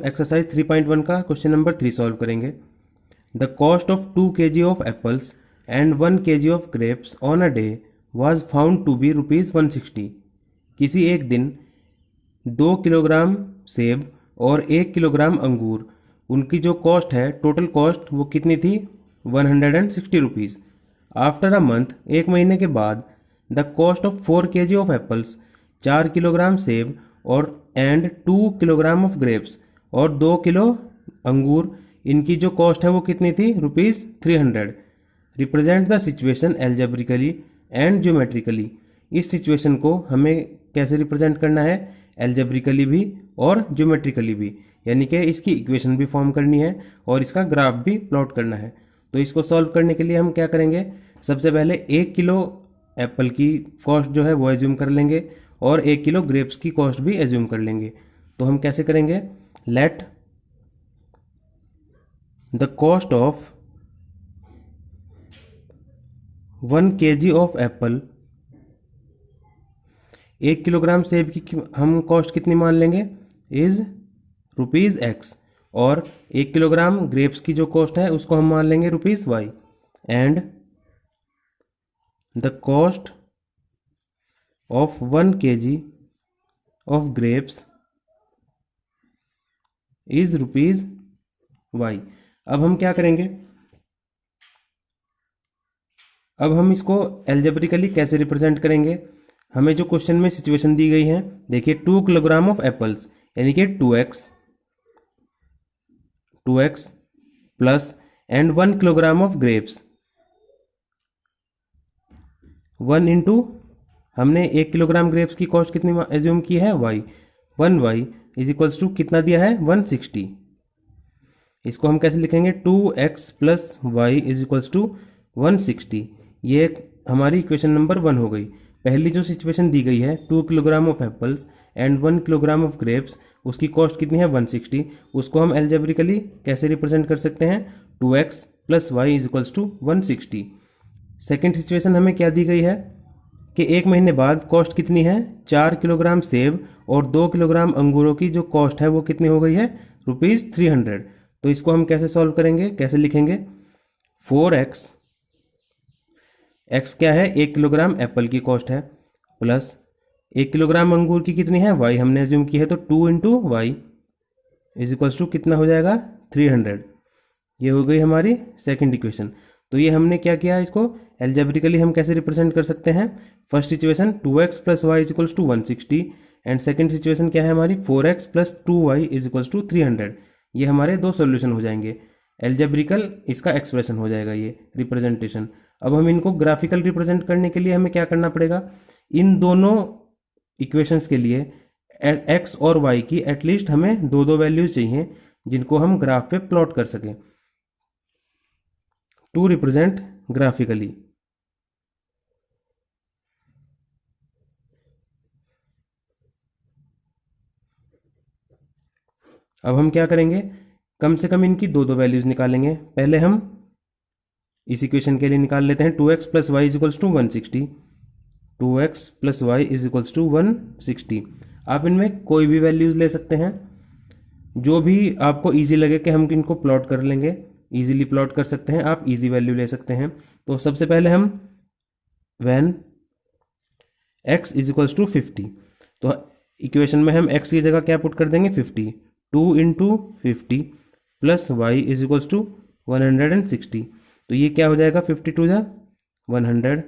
Exercise 3.1 का question number 3 solve करेंगे। The cost of 2 kg of apples and 1 kg of grapes on a day was found to be ₹160। किसी एक दिन 2 kilogram सेब और 1 kilogram अंगूर, उनकी जो कॉस्ट है, टोटल कॉस्ट वो कितनी थी? 160 रुपीज़। आफ्टर अ मंथ, एक महीने के बाद, the cost of 4 kg of apples, 4 kilogram सेब और एंड 2 किलोग्राम ऑफ ग्रेप्स और 2 किलो अंगूर, इनकी जो कॉस्ट है वो कितनी थी? ₹300। Represent the situation algebraically and geometrically. इस सिचुएशन को हमें कैसे रिप्रेजेंट करना है? एल्जेब्रिकली भी और ज्योमेट्रिकली भी, यानी कि इसकी इक्वेशन भी फॉर्म करनी है और इसका ग्राफ भी प्लॉट करना है। तो इसको सॉल्व करने के लिए हम क्या करेंगे? सबसे पहले 1 किलो एप्पल की कॉस्ट जो है वो एज्यूम कर लेंगे और 1 किलो ग्रेप्स की कॉस्ट भी एज्यूम कर लेंगे। तो हम कैसे करेंगे? Let the cost of 1 kg of Apple, 1 kilogram सेब की हम कॉस्ट कितनी मान लेंगे? Is ₹X। और 1 किलोग्राम ग्रेप्स की जो कॉस्ट है उसको हम मान लेंगे ₹Y। And the cost of 1 kg of grapes is ₹Y। अब हम क्या करेंगे? अब हम इसको एल्जेब्रिकली कैसे रिप्रेजेंट करेंगे? हमें जो क्वेश्चन में सिचुएशन दी गई है, देखिए 2 किलोग्राम ऑफ एप्पल्स यानी कि 2x plus and 1 kilogram of grapes, 1 into हमने 1 किलोग्राम ग्रेप्स की कॉस्ट कितनी एज्यूम की है? y। 1y is equals to कितना दिया है? 160। इसको हम कैसे लिखेंगे? 2x plus y is equals to 160। ये हमारी इक्वेशन नंबर 1 हो गई। पहली जो सिचुएशन दी गई है 2 kilogram of apples and 1 kilogram of grapes, उसकी कॉस्ट कितनी है? 160। उसको हम एल्जेब्रिकली कैसे रिप्रेजेंट कर सकते हैं? 2x plus y is equals to 160। Second situation हमें क्या दी गई है कि एक महीने बाद कॉस्ट कितनी है? 4 किलोग्राम सेब और 2 किलोग्राम अंगूरों की जो कॉस्ट है वो कितनी हो गई है? ₹300। तो इसको हम कैसे सॉल्व करेंगे? कैसे लिखेंगे? 4x, x क्या है? 1 किलोग्राम एप्पल की कॉस्ट है, प्लस 1 किलोग्राम अंगूर की कितनी है? y हमने एज्यूम की है, तो 2 into y is equals to कितना हो जाएगा? 300। ये हो गई हमारी सेकंड इक्वेशन। तो ये हमने क्या किया? इसको एल्जेब्रिकली हम कैसे रिप्रेजेंट कर सकते हैं? First situation 2x plus y is equals to 160 and second situation क्या है हमारी? 4x plus 2y is equals to 300। ये हमारे दो सॉल्यूशन हो जाएंगे। एल्जेब्रिकल इसका एक्सप्रेशन हो जाएगा, ये रिप्रेजेंटेशन। अब हम इनको ग्राफिकल रिप्रेजेंट करने के लिए हमें क्या करना पड़ेगा? इन दोनों इक्वेशंस के लिए x और y की एटलीस्ट हमें दो दो वैल्यूज चाहिए जिनको हम ग्राफ पे प्लॉट कर सकें टू रिप्रेजेंट ग्राफिकली। अब हम क्या करेंगे? कम से कम इनकी दो दो वैल्यूज निकालेंगे। पहले हम इस इक्वेशन के लिए निकाल लेते हैं 2x plus y is equals to 160। 2x plus y is equals to 160। आप इनमें कोई भी वैल्यूज ले सकते हैं, जो भी आपको इजी लगे कि हम इनको प्लॉट कर लेंगे, इजीली प्लॉट कर सकते हैं, आप इजी वैल्यू ले सकते हैं। तो सबसे पहले हम when x is equals to 50, तो इक्वेशन में हम x की जगह क्या पुट कर देंगे? 50। 2 into 50 plus y is equals to 160। तो ये क्या हो जाएगा? 52 जा 100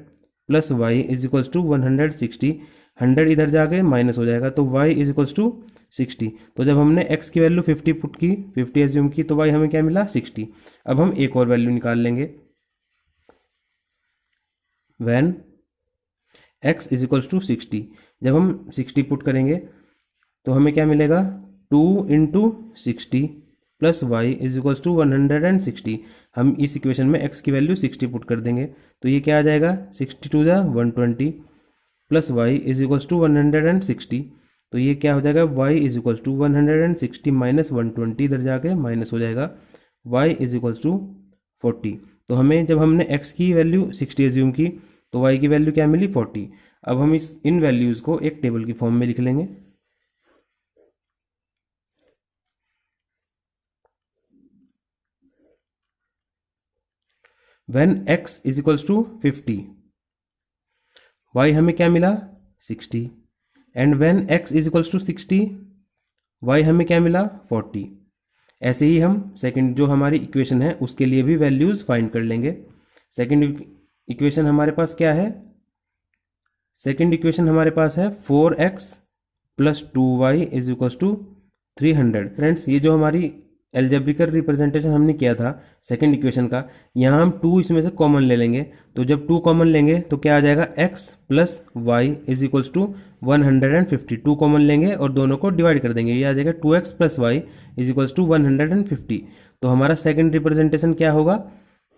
plus y is equals to 160। 100 इधर जाके माइनस हो जाएगा, तो y इज इक्वल्स टू 60। तो जब हमने x की वैल्यू 50 पुट की, 50 एज्यूम की, तो y हमें क्या मिला? 60। अब हम एक और वैल्यू निकाल लेंगे। When x is equals to 60, जब हम 60 पुट करेंगे तो हमें क्या मिलेगा? 2 into 60 plus y is equals to 160। हम इस इक्वेशन में x की वैल्यू 60 पुट कर देंगे, तो ये क्या आ जाएगा? 62 जा 120 plus y is equals to 160। तो ये क्या हो जाएगा? y is equals to 160 minus 120, इधर जाके माइनस हो जाएगा, y इज इक्वल्स टू 40। तो हमें जब हमने x की वैल्यू 60 एज्यूम की तो y की वैल्यू क्या मिली? 40। अब हम इन वैल्यूज़ को एक टेबल की फॉर्म में लिख लेंगे। When x is equals to 50, y हमें क्या मिला 60, and when x is equals to 60, y हमें क्या मिला 40। ऐसे ही हम सेकंड जो हमारी इक्वेशन है उसके लिए भी वैल्यूज फाइंड कर लेंगे। सेकंड इक्वेशन हमारे पास क्या है, सेकंड इक्वेशन हमारे पास है 4x plus 2y is equals to 300। Friends, ये जो हमारी एल्जेब्रिकल रिप्रेजेंटेशन हमने किया था सेकंड इक्वेशन का, यहाँ हम 2 इसमें से कॉमन ले लेंगे। तो जब 2 कॉमन लेंगे तो क्या आ जाएगा, x plus y is equals to 150। 2 common लेंगे और दोनों को डिवाइड कर देंगे, ये आ जाएगा 2x plus y is equals to 150। तो हमारा सेकंड रिप्रेजेंटेशन क्या होगा,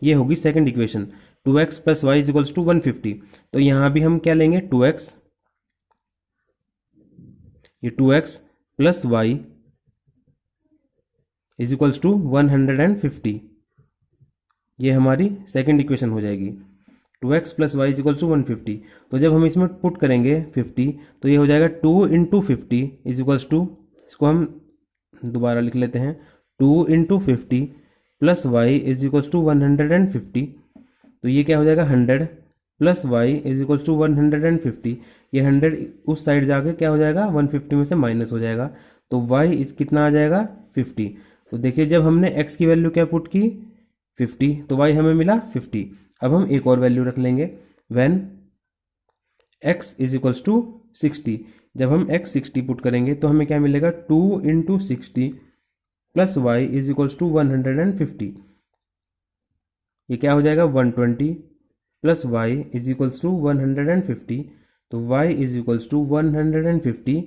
ये होगी second equation 2x plus y is equals to 150। तो यहाँ भी हम क्या लेंगे 2x, ये 2x plus y is equals to 150, ये हमारी सेकंड इक्वेशन हो जाएगी 2x plus y is equals to 150। तो जब हम इसमें पुट करेंगे 50 तो ये हो जाएगा 2 इंटू 50 इज इक्वल्स टू, इसको हम दोबारा लिख लेते हैं, 2 into 50 plus y is equals to 150। तो ये क्या हो जाएगा 100 plus y is equals to 150। ये 100 उस साइड जाके क्या हो जाएगा 150 में से माइनस हो जाएगा, तो y इस कितना आ जाएगा 50। तो देखिए जब हमने x की वैल्यू क्या पुट की 50, तो y हमें मिला 50। अब हम एक और वैल्यू रख लेंगे, when x is equals to 60। जब हम x 60 पुट करेंगे तो हमें क्या मिलेगा 2 into 60 plus y is equals to 150। ये क्या हो जाएगा 120 plus y is equals to 150। तो y इज इक्वल्स टू 150,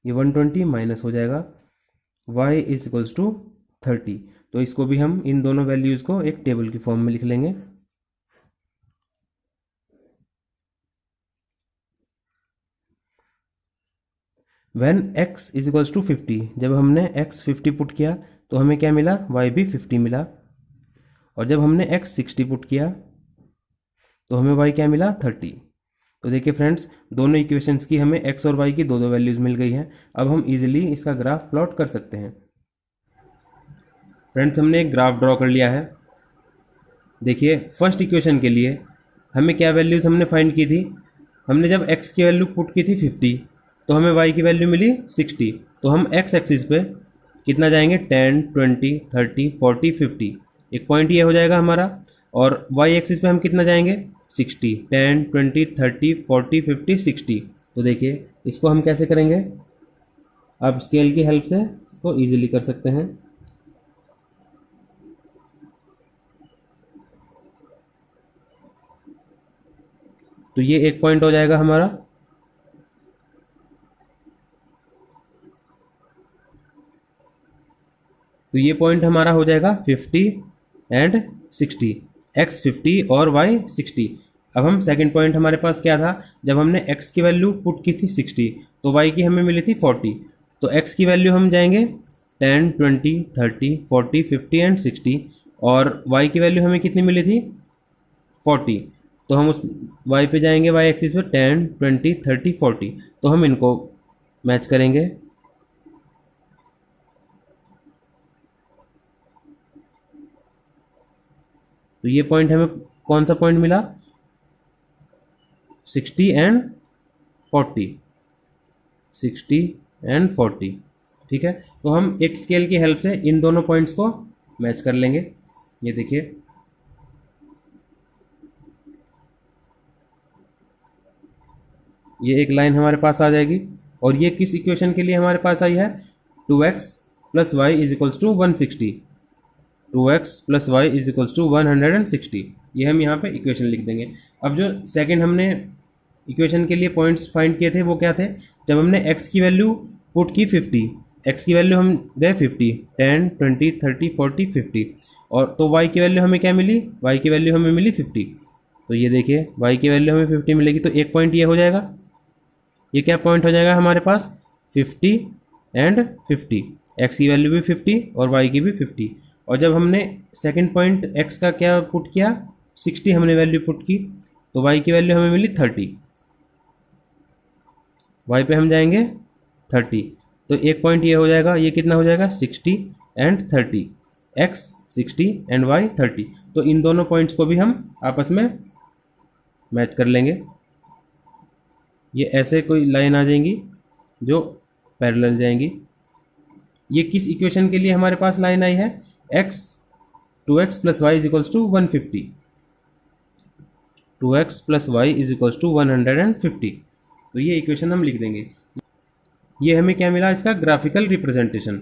ये 120 माइनस हो जाएगा, y इज इक्वल्स टू 30। तो इसको भी हम इन दोनों वैल्यूज़ को एक टेबल की फॉर्म में लिख लेंगे। When x is equals to 50, जब हमने x 50 पुट किया तो हमें क्या मिला, y भी 50 मिला। और जब हमने x 60 पुट किया तो हमें y क्या मिला 30। तो देखिए फ्रेंड्स, दोनों इक्वेशंस की हमें x और y की दो वैल्यूज मिल गई हैं। अब हम इजीली इसका ग्राफ प्लॉट कर सकते हैं। फ्रेंड्स, हमने एक ग्राफ ड्रॉ कर लिया है। देखिए फर्स्ट इक्वेशन के लिए हमें क्या वैल्यूज हमने फाइंड की थी, हमने जब x की वैल्यू पुट की थी 50 तो हमें y की वैल्यू मिली 60। तो हम x एक्सिस पे कितना जाएंगे 10, 20, 30, 40, 50, एक पॉइंट ये हो जाएगा हमारा। और y एक्सिस पे हम कितना जाएंगे 60, 10, 20, 30, 40, 50, 60। तो देखिए इसको हम कैसे करेंगे, आप स्केल की हेल्प से इसको ईजिली कर सकते हैं। तो ये एक पॉइंट हो जाएगा हमारा, तो ये पॉइंट हमारा हो जाएगा 50 एंड 60, x 50 और y 60। अब हम सेकंड पॉइंट हमारे पास क्या था, जब हमने x की वैल्यू पुट की थी 60 तो y की हमें मिली थी 40। तो x की वैल्यू हम जाएंगे 10, 20, 30, 40, 50 एंड 60, और y की वैल्यू हमें कितनी मिली थी 40। तो हम उस y पे जाएंगे, y एक्सिस पे 10, 20, 30, 40। तो हम इनको मैच करेंगे। तो ये पॉइंट हमें कौन सा पॉइंट मिला 60 एंड 40, 60 एंड 40। ठीक है, तो हम एक स्केल की हेल्प से इन दोनों पॉइंट्स को मैच कर लेंगे। ये देखिए ये एक लाइन हमारे पास आ जाएगी, और ये किस इक्वेशन के लिए हमारे पास आई है 2x plus y is equals to 160। 2x plus y is equals to 160, ये हम यहाँ पे इक्वेशन लिख देंगे। अब जो सेकंड हमने इक्वेशन के लिए पॉइंट्स फाइंड किए थे वो क्या थे, जब हमने x की वैल्यू पुट की 50, x की वैल्यू हम गए 50, 10, 20, 30, 40, 50, और तो y की वैल्यू हमें क्या मिली, y की वैल्यू हमें मिली 50। तो ये देखिए y की वैल्यू हमें 50 मिलेगी, तो एक पॉइंट ये हो जाएगा, ये क्या पॉइंट हो जाएगा हमारे पास 50 एंड 50, x की वैल्यू भी 50 और y की भी 50। और जब हमने सेकंड पॉइंट x का क्या पुट किया 60 हमने वैल्यू पुट की, तो y की वैल्यू हमें मिली 30, y पे हम जाएंगे 30। तो एक पॉइंट ये हो जाएगा, ये कितना हो जाएगा 60 एंड 30। x 60 and y 30। तो इन दोनों पॉइंट्स को भी हम आपस में मैच कर लेंगे। ये ऐसे कोई लाइन आ जाएंगी जो पैरेलल जाएंगी। ये किस इक्वेशन के लिए हमारे पास लाइन आई है? x 2x plus y is equals to 150। 2x plus y is equals to 150। तो ये इक्वेशन हम लिख देंगे। ये हमें क्या मिला? इसका ग्राफिकल रिप्रेजेंटेशन।